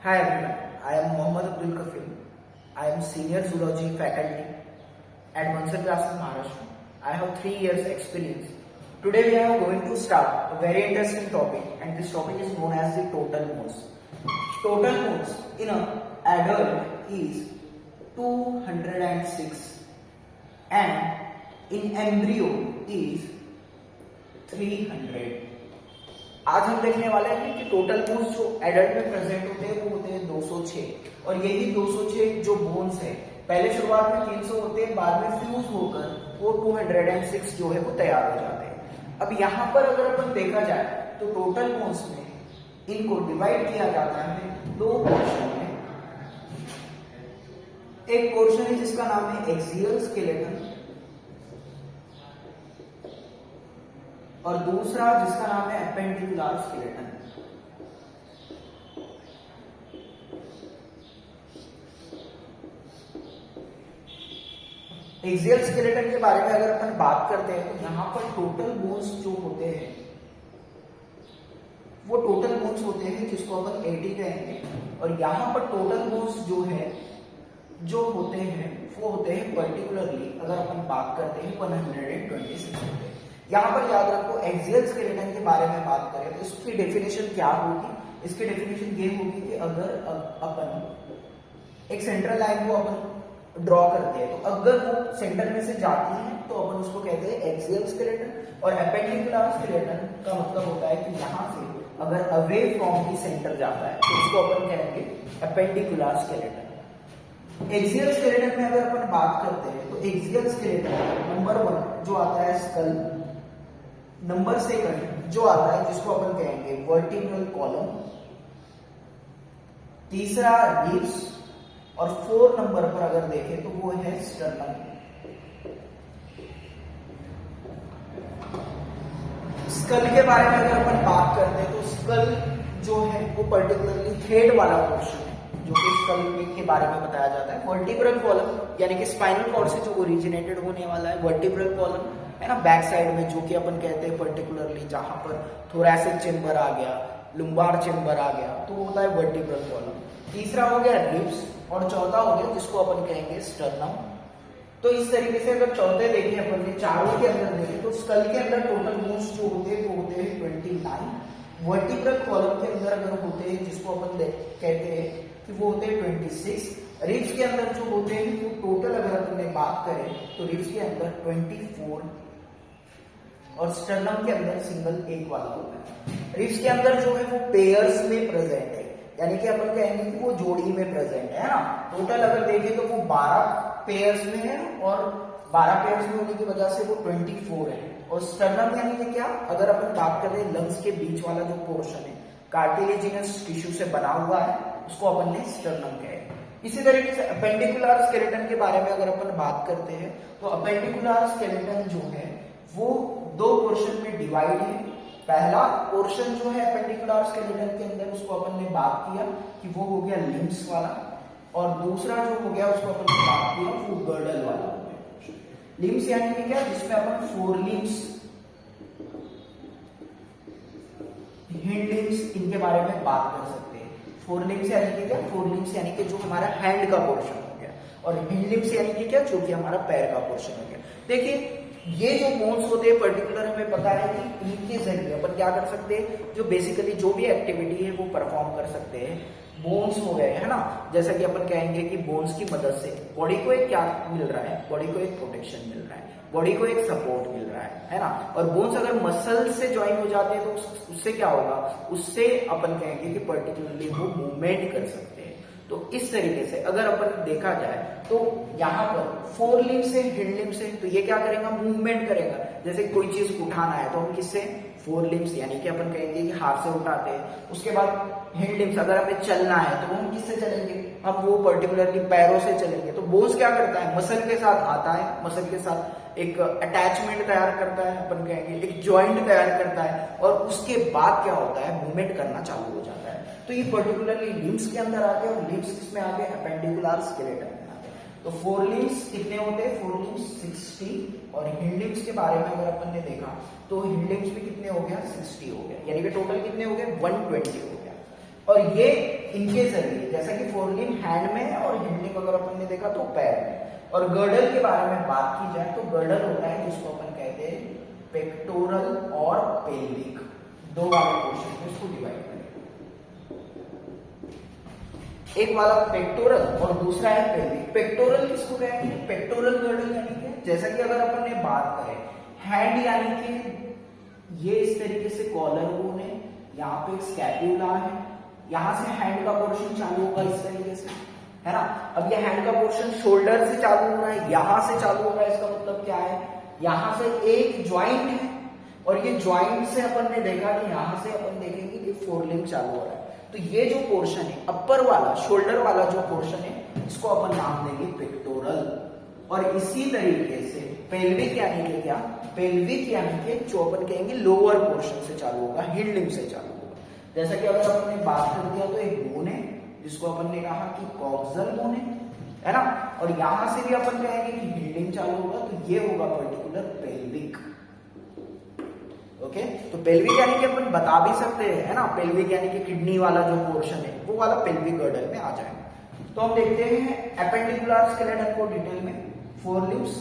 Hi everyone, I am Mohammad Abdul Kafil. I am senior zoology faculty at Mansar Class in Maharashtra. I have 3 years experience. Today we are going to start a very interesting topic, and this topic is known as the total moles. Total moles in an adult is 206 and in embryo is 300. आज हम देखने वाले हैं कि total bones जो adult में present होते हैं वो होते हैं 206 और यही 206 जो बोन्स है पहले शुरुआत में 300 होते हैं, बाद में फ्यूज होकर वो 206 जो है वो तैयार हो जाते हैं। अब यहाँ पर अगर अपन देखा जाए तो टोटल बोन्स में इनको डिवाइड किया जाता है दो पोर्शन में। एक पोर्शन है जिसका नाम है एक्सियल स्केलेटन और दूसरा जिसका नाम है एपेंडिकुलर स्केलेटन। एक्सियल स्केलेटन के बारे में अगर अपन बात करते हैं तो यहां पर टोटल बोन्स जो होते हैं वो टोटल बोन्स होते हैं जिसको अपन 80 कहेंगे और यहां पर टोटल बोन्स जो होते हैं वो होते हैं पर्टिकुलरली अगर अपन बात करते हैं 126 होते हैं। यहाँ पर याद रखो एक्सियल स्केलेटन के बारे में बात करें तो इसकी डेफिनेशन क्या होगी। इसकी डेफिनेशन ये होगी कि अगर अपन एक सेंट्रल लाइन को अपन ड्रॉ करते हैं तो अगर वो सेंटर में से जाती है तो अपन उसको कहते हैं एक्सियल स्केलेटन और एपेंडिकुलर स्केलेटन का मतलब होता है कि यहाँ से अगर अवे फ्रॉम दी सेंटर जाता है तो उसको अपन कहेंगे एपेंडिकुलर स्केलेटन। एक्सियल स्केलेटन में अगर अपन बात करते हैं तो एक्सियल स्केलेटन नंबर 1 जो आता है स्कल, नंबर 2 जो आता है जिसको अपन कहेंगे वर्टिब्रल कॉलम, तीसरा रिब्स और 4 नंबर पर अगर देखें तो वो है स्टर्नम। स्कल के बारे में अगर अपन बात करते हैं तो स्कल जो है वो पर्टिकुलरली हेड वाला पोर्शन है जो कि स्कल के बारे में बताया जाता है। वर्टिब्रल कॉलम यानी कि स्पाइनल कॉर्ड से जो ओरिजिनेटेड होने वाला है वर्टिब्रल कॉलम है ना, बैक साइड में जो कि अपन कहते हैं पर्टिकुलरली जहां पर थोरैसिक चेंबर आ गया, लुम्बार चेंबर आ गया तो वो होता है वर्टिब्रल कॉलम। तीसरा हो गया रिब्स और चौथा हो गया जिसको अपन कहेंगे स्टर्नम। तो इस तरीके से अगर चौथे देखें अपन ने चारों के अंदर देखें तो स्कल के अंदर टोटल बोन्स जो होते हैं वो होते हैं 29। वर्टिब्रल कॉलम के अंदर अगर होते हैं जिसको अपन कहते हैं कि वो होते हैं 26। रिब्स के अंदर जो होते हैं वो टोटल अगर अपन बात करें तो रिब्स के अंदर 24 और स्टर्नम के अंदर सिंगल एक वाला होता है। रिब्स के अंदर जो है वो पेयर्स में प्रेजेंट है यानी कि अपन कहेंगे कि वो जोड़ी में प्रेजेंट है ना। टोटल अगर देखें तो वो 12 पेयर्स में है और 12 पेयर्स में होने की वजह से वो 24 है। और स्टर्नम यानी कि क्या, अगर अपन बात करें लंग्स के बीच वाला जो पोर्शन है कार्टिलेजिनस टिश्यू से बना हुआ है उसको अपन ने स्टर्नम कहे। इसी तरीके से अपेंडिकुलर स्केलेटन के बारे में अगर अपन बात करते हैं तो अपेंडिकुलर स्केलेटन जो है वो 2 पोर्शन में डिवाइड है। पहला पोर्शन जो है अपेंडिकुलर स्केलेटन के अंदर उसको अपन ने बात किया कि वो हो गया लिम्स वाला और दूसरा जो हो गया उसको अपन ने बात किया वो गर्डल वाला हो गया। लिम्स यानी कि क्या, जिसमें अपन 4 लिम्स, हिंड लिम्स इनके बारे में बात कर सकते हैं। 4 लिम्स यानी कि क्या, 4 लिम्स यानी कि जो हमारा हैंड का पोर्शन हो गया और हिंड लिम्स यानी कि क्या, जो कि हमारा पैर का पोर्शन हो गया। देखिए ये जो बोन्स होते हैं पर्टिकुलर हमें पता है कि इनके जरिए अपन क्या कर सकते हैं, जो बेसिकली जो भी एक्टिविटी है वो परफॉर्म कर सकते हैं। बोन्स हो गए है ना, जैसा कि अपन कहेंगे कि बोन्स की मदद से बॉडी को एक क्या मिल रहा है, बॉडी को एक प्रोटेक्शन मिल रहा है, बॉडी को एक सपोर्ट मिल रहा है ना। और बोन्स अगर मसल से ज्वाइन हो जाते हैं तो उससे क्या होगा, उससे अपन कहेंगे कि पर्टिकुलरली वो मूवमेंट कर सकते हैं। तो इस तरीके से अगर अपन देखा जाए तो यहाँ पर 4 लिम्स से हिंड लिम्स से तो ये क्या करेगा, मूवमेंट करेगा। जैसे कोई चीज उठाना है तो हम किससे, 4 लिम्स यानी कि अपन कहेंगे कि हाथ से उठाते हैं। उसके बाद हिंड लिम्स अगर हमें चलना है तो हम किससे चलेंगे, हम वो पर्टिकुलरली पैरों से चलेंगे। तो बोन्स क्या करता है, मसल के साथ आता है, मसल के साथ एक अटैचमेंट तैयार करता है, अपन कहेंगे एक जॉइंट तैयार करता है और उसके बाद क्या होता है, मूवमेंट करना चालू हो जाता है। तो ये पर्टिकुलरली लिम्स के अंदर आ गया और लिम्स किसमें आ गए, अपेंडिकुलर स्केलेटन में आ गए। तो 4 लिम्स कितने होते हैं, 4 लिम्स 60 और हिंड लिम्स के बारे में अगर अपन ने देखा तो हिंड लिम्स में कितने हो गया, 60 हो गया, यानी कि टोटल कितने हो गए, 120 हो गया। और ये इनके जरिए, जैसा कि फोरलिम हैंड में है और हिंडलिम अगर अपन ने देखा तो पैर में। और गर्डल के बारे में बात की जाए तो गर्डल होता है जिसको अपन कहते हैं पेक्टोरल और पेल्विक, दो वाले पोर्शन में इसको डिवाइड करें। एक वाला पेक्टोरल और दूसरा है पेल्विक। पेक्टोरल किसको कहेंगे? पेक्टोरल गर्डल यानी कि जैसा कि अगर अपन ने बात करें हैंड यानी कि ये इस तरीके से कॉलर बोन है, यहाँ पे एक स्कैप्यूला है, यहां से हैंड का पोर्शन चालू होगा इस तरीके से, है ना। अब ये हैंड का पोर्शन शोल्डर से चालू हो रहा है, यहां से चालू हो रहा है, इसका मतलब क्या है? यहां से एक ज्वाइंट है और ये ज्वाइंट से अपन ने देखा कि यहां से अपन देखेंगे कि फोरलिम चालू हो रहा है। तो ये जो पोर्शन है अपर वाला, शोल्डर वाला जो पोर्शन है, इसको अपन नाम देंगे पेक्टोरल। और इसी तरीके से पेल्विक यानी कि क्या? पेल्विक यानी कि जो अपन कहेंगे लोअर पोर्शन से चालू होगा, हिंडलिम से चालू होगा। जैसा कि अगर अपन ने बात कर दिया तो एक बोन है जिसको अपन ने कहा कि कॉक्सल बोन है ना। और यहां से भी अपन कहेंगे कि हिंडलिम चालू होगा, तो ये होगा पर्टिकुलर पेल्विक। ओके, तो पेल्विक यानी कि अपन बता भी सकते हैं, है ना, पेल्विक यानी कि किडनी वाला जो पोर्शन है वो वाला पेल्विक गर्डल में आ जाएगा। तो हम देखते हैं एपेंडिकुलर स्केलेटन को डिटेल में। फोरलिम्स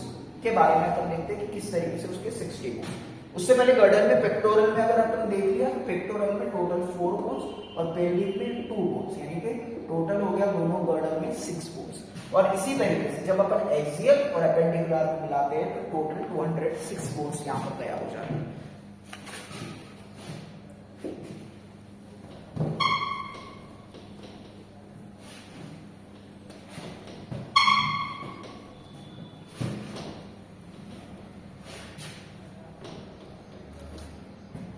के बारे में अपन देखते हैं कि किस तरीके से उसके 60 बोन्स। उससे पहले गर्डल में पेक्टोरल में अगर अपन देख लिया तो पेक्टोरल में टोटल 4 बोन्स और पेल्विक में 2 बोन्स, यानी कि टोटल हो गया दोनों गर्डल में 6 बोन्स। और इसी तरीके से जब अपन एक्सियल और एपेंडिकुलर को मिलाते हैं तो टोटल 206 बोन्स यहाँ पर तैयार हो जाते हैं।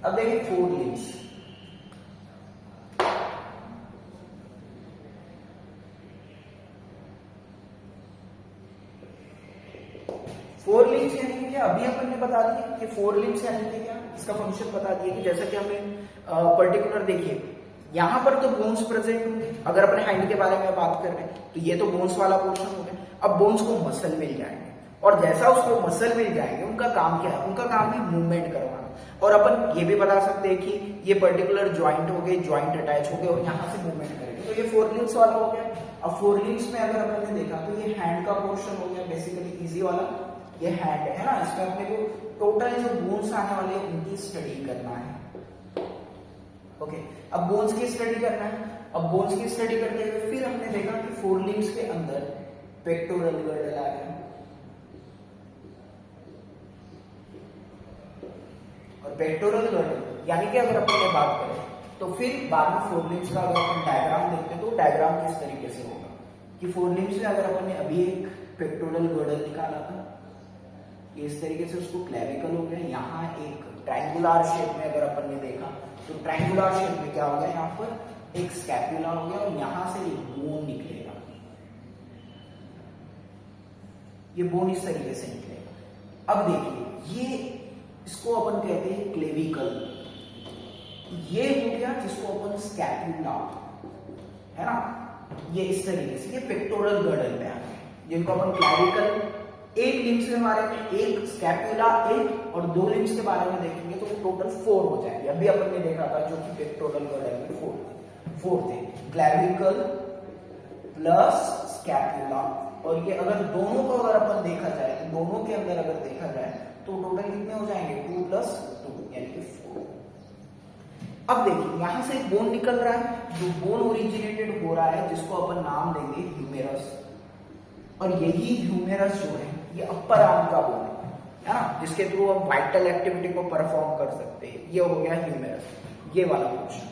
अब देखिए फोरलिम्स। फोरलिम्स यानी कि क्या? अभी अपन ने बता दिया कि फोरलिम्स यानी कि क्या, इसका फंक्शन बता दिया कि जैसा कि हमें पर्टिकुलर देखिए यहां पर तो बोन्स प्रेजेंट होंगे। अगर अपने हैंड के बारे में बात कर रहे हैं तो ये तो बोन्स वाला पोर्शन हो गया। अब बोन्स को मसल मिल जाएंगे और जैसा उसको मसल मिल जाएंगे उनका काम क्या है? उनका काम है मूवमेंट करवाना। और अपन ये भी बता सकते हैं कि ये पर्टिकुलर ज्वाइंट हो गए, ज्वाइंट अटैच हो गए और यहाँ से मूवमेंट करेंगे, तो ये फोरलिम्स वाला हो गया। अब फोरलिम्स में अगर अपन ने देखा तो ये हैंड का पोर्शन हो गया, बेसिकली इजी वाला ये हैंड है ना। इसमें अपने को टोटल जो बोन्स आने वाले हैं उनकी स्टडी करना है। ओके, अब बोन्स की स्टडी करना है। अब बोन्स की स्टडी करते हुए फिर हमने देखा कि फोरलिम्स के अंदर पेक्टोरल गर्डल आ गया और पेक्टोरल गर्डल यानी कि अगर अपन ये बात करें तो फिर बाद में फोरलिम्स का अगर अपन डायग्राम देखते हैं तो डायग्राम किस तरीके से होगा कि फोरलिम्स में अगर अपन ने अभी एक पेक्टोरल गर्डल निकाला था, ये इस तरीके से उसको क्लेविकल हो गया। यहाँ एक ट्रायंगुलर शेप में अगर अपन ने देखा तो ट्रायंगुलर शेप में क्या हो गया? यहाँ पर एक स्कैपुला हो गया और यहां से एक बोन निकलेगा। ये बोन इस तरीके से निकलेगा। अब देखिए ये इसको अपन कहते हैं क्लेविकल। ये हो गया जिसको अपन स्कैपुला, है ना, ये इस तरीके से ये पेक्टोरल गर्डल में आ गया, जिनको अपन क्लेविकल। एक लिम्स के बारे में, एक स्कैपुला एक और 2 लिम्स के बारे में देखेंगे तो वो टोटल 4 हो जाएंगे। अभी अपन ने देखा था जो कि पेक्टोरल गर्डल में 4 थे, क्लेविकल प्लस स्कैपुला। और ये अगर दोनों को अगर अपन देखा जाए तो दोनों के अंदर अगर देखा जाए तो टोटल कितने हो जाएंगे? 2 + 2 यानी कि 4। अब देखिए यहां से एक बोन निकल रहा है, जो बोन ओरिजिनेटेड हो रहा है जिसको अपन नाम देंगे ह्यूमेरस। और यही ह्यूमेरस जो है ये अपर आर्म का बोन है ना, जिसके थ्रू हम वाइटल एक्टिविटी को परफॉर्म कर सकते हैं। ये हो गया ह्यूमेरस, ये वाला पोर्शन,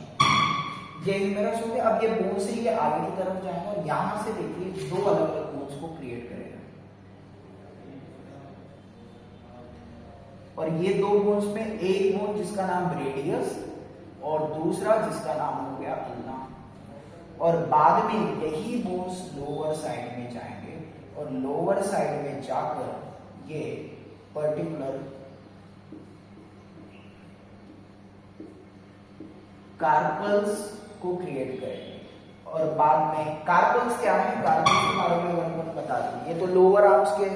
ये ह्यूमेरस हो गया। अब ये बोन से ये आगे की तरफ जाएगा और यहां से देखिए 2 अलग अलग बोन्स को क्रिएट करेगा। और ये 2 बोन्स में एक बोन जिसका नाम रेडियस और दूसरा जिसका नाम हो गया अल्ना। और बाद में यही बोन्स लोअर साइड में जाएंगे और लोअर साइड में जाकर ये पर्टिकुलर कार्पल्स को क्रिएट करेंगे। और बाद में कार्पल्स क्या है? कार्पल्स के बारे में अगर बता दें, ये तो लोअर आर्म्स के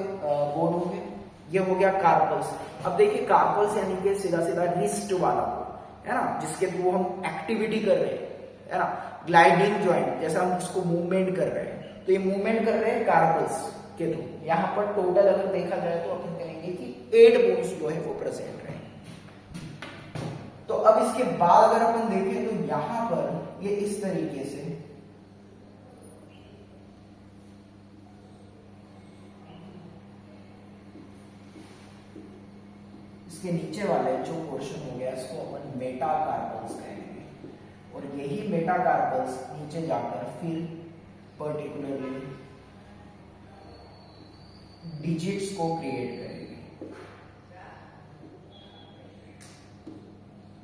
बोन हो गए, ये हो गया कार्पल्स। अब देखिए कार्पल्स यानी कि सीधा सीधा रिस्ट वाला बोन है ना, जिसके थ्रू हम एक्टिविटी कर रहे हैं, है ना। ग्लाइडिंग ज्वाइंट, जैसा हम इसको मूवमेंट कर रहे हैं, तो ये मूवमेंट कर रहे हैं कार्पल्स के थ्रू। यहाँ पर टोटल अगर देखा जाए तो अपन कहेंगे कि 8 बोन्स जो है वो प्रेजेंट रहे। तो अब इसके बाद अगर अपन देखें तो यहां पर ये इस तरीके से इसके नीचे वाले जो पोर्शन हो गया इसको अपन मेटाकार्पल्स कहेंगे, और यही मेटाकार्पल्स नीचे जाकर फिर पर्टिकुलरली डिजिट्स को क्रिएट करेंगे,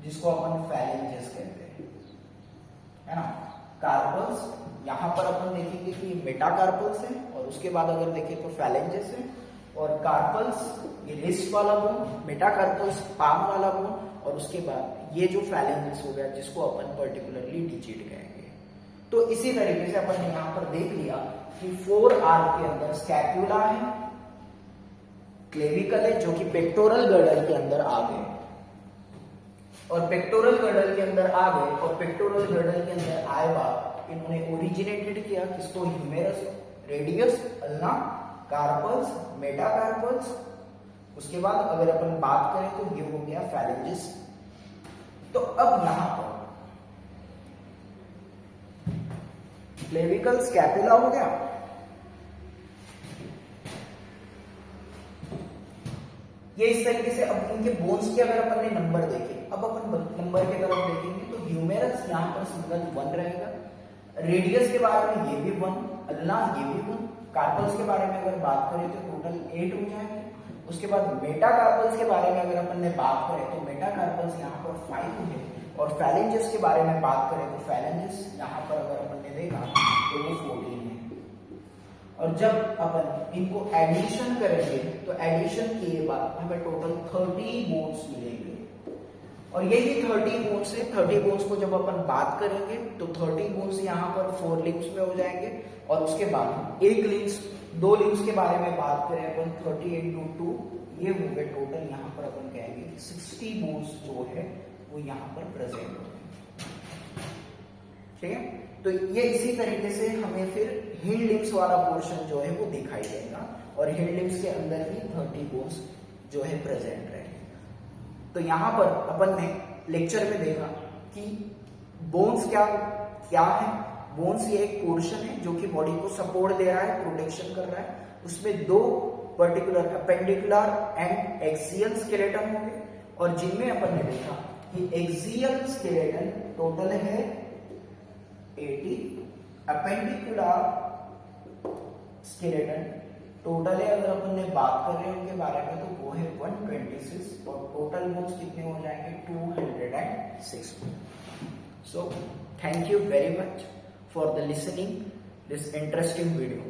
जिसको अपन फैलेंजेस कहते हैं, है ना। कार्पल्स यहां पर अपन देखेंगे कि मेटाकार्पल्स है, और उसके बाद अगर देखें तो फैलेंजेस है, और कार्पल्स ये रिस्ट वाला बोन, मेटाकार्पल्स पाम वाला बोन, और उसके बाद ये जो फैलेंजेस हो गया जिसको अपन पर्टिकुलरली डिजिट कहेंगे। तो इसी तरीके से अपन ने यहां पर देख लिया कि 4 आर्क के अंदर स्कैपुला है, क्लेविकल है जो कि पेक्टोरल गर्डल के अंदर आ गए, और पेक्टोरल गर्डल के अंदर आ गए, और पेक्टोरल गर्डल के अंदर आए बाद इन्होंने ओरिजिनेटेड किया किसको, ह्यूमेरस, रेडियस, अल्ना, कार्पल्स, मेटाकार्पल्स। उसके बाद अगर अपन बात करें तो ये हो गया फैलेंजेस। तो अब यहां पर क्लेविकल स्कैपुला हो गया, ये इस तरीके से। अब इनके बोन्स के अगर अपन ने नंबर देखे, अब अपन नंबर की तरफ देखेंगे तो ह्यूमेरस यहाँ पर सिंगल 1 रहेगा, रेडियस के बारे में ये भी 1, अल्ना ये भी 1, कार्पल्स के बारे में अगर बात करें तो टोटल 8 हो जाएंगे। उसके बाद मेटाकार्पल्स के बारे में अगर अपन ने बात करें तो मेटाकार्पल्स यहाँ पर 5 है, और फैलेंजेस के बारे में बात करें तो फैलेंजेस यहाँ पर अगर अपन ने देखा तो वो 14 है। और जब अपन इनको एडिशन करेंगे तो एडिशन किए बाद हमें टोटल 30 बोन्स मिलेंगे, और यही 30 बोन्स है। 30 बोन्स को जब अपन बात करेंगे तो 30 बोन्स यहाँ पर 4 लिम्स में हो जाएंगे, और उसके बाद एक लिम्स, 2 लिम्स के बारे में बात करें अपन 30 × 2 ये हो गए टोटल। यहाँ पर अपन कहेंगे 60 बोन्स जो है वो यहाँ पर प्रेजेंट हो, ठीक है। तो ये इसी तरीके से हमें फिर हिंड लिम्स वाला पोर्शन जो है वो दिखाई देगा, और हिंड लिम्स के अंदर ही 30 बोन्स जो है प्रेजेंट रहेंगे। तो यहाँ पर अपन ने लेक्चर में देखा कि बोन्स क्या क्या है। बोन्स ये एक पोर्शन है जो कि बॉडी को सपोर्ट दे रहा है, प्रोटेक्शन कर रहा है। उसमें 2 particular appendicular and axial skeleton होंगे, और जिनमें अपन ने देखा कि एक्सियल स्केलेटन टोटल है 80, अपेंडिकुलर स्केलेटन टोटल है अगर अपन ने बात कर रहे हैं उनके बारे में तो वो है 126, और टोटल बोन्स कितने हो जाएंगे 206। So thank you very much for the listening this interesting video.